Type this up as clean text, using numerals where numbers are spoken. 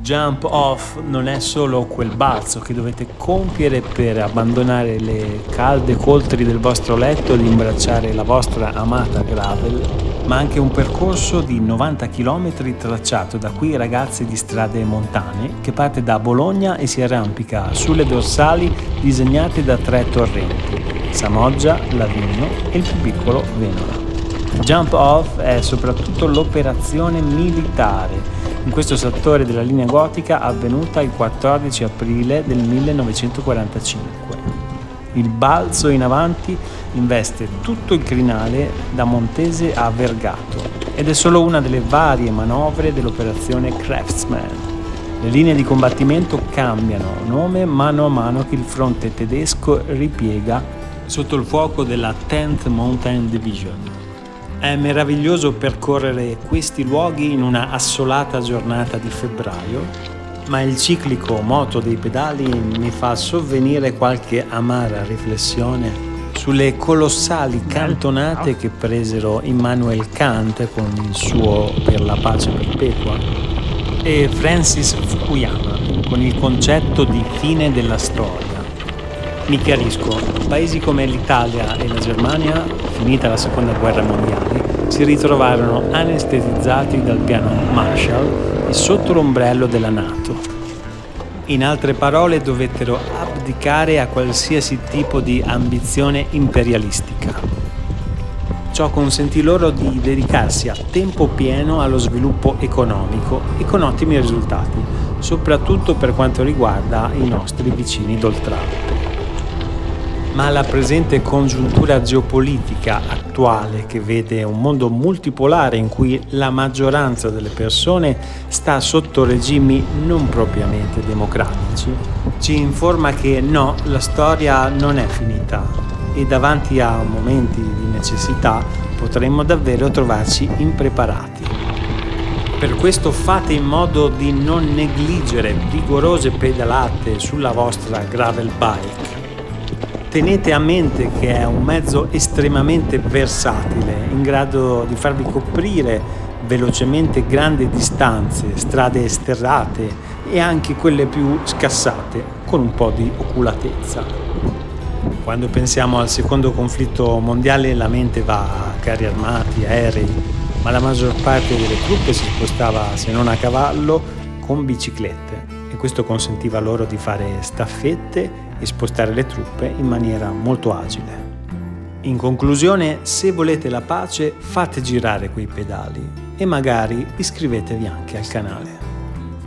Jump off non è solo quel balzo che dovete compiere per abbandonare le calde coltri del vostro letto ed imbracciare la vostra amata gravel, ma anche un percorso di 90 km tracciato da qui ragazzi di strade montane che parte da Bologna e si arrampica sulle dorsali disegnate da 3 torrenti, Samoggia, Lavigno e il più piccolo Venola. Jump off è soprattutto l'operazione militare in questo settore della linea gotica avvenuta il 14 aprile del 1945. Il balzo in avanti investe tutto il crinale da Montese a Vergato ed è solo una delle varie manovre dell'operazione Craftsman. Le linee di combattimento cambiano nome mano a mano che il fronte tedesco ripiega sotto il fuoco della 10th Mountain Division. È meraviglioso percorrere questi luoghi in una assolata giornata di febbraio, ma il ciclico moto dei pedali mi fa sovvenire qualche amara riflessione sulle colossali cantonate che presero Immanuel Kant con il suo Per la pace perpetua e Francis Fukuyama con il concetto di fine della storia. Mi chiarisco, paesi come l'Italia e la Germania, finita la seconda guerra mondiale, si ritrovarono anestetizzati dal piano Marshall e sotto l'ombrello della NATO. In altre parole, dovettero abdicare a qualsiasi tipo di ambizione imperialistica. Ciò consentì loro di dedicarsi a tempo pieno allo sviluppo economico e con ottimi risultati, soprattutto per quanto riguarda i nostri vicini d'Oltralpe. Ma la presente congiuntura geopolitica attuale, che vede un mondo multipolare in cui la maggioranza delle persone sta sotto regimi non propriamente democratici, ci informa che no, la storia non è finita e davanti a momenti di necessità potremmo davvero trovarci impreparati. Per questo fate in modo di non negligere vigorose pedalate sulla vostra gravel bike. Tenete a mente che è un mezzo estremamente versatile, in grado di farvi coprire velocemente grandi distanze, strade sterrate e anche quelle più scassate, con un po' di oculatezza. Quando pensiamo al secondo conflitto mondiale la mente va a carri armati, aerei, ma la maggior parte delle truppe si spostava, se non a cavallo, con biciclette. E questo consentiva loro di fare staffette e spostare le truppe in maniera molto agile. In conclusione, se volete la pace, fate girare quei pedali e magari iscrivetevi anche al canale.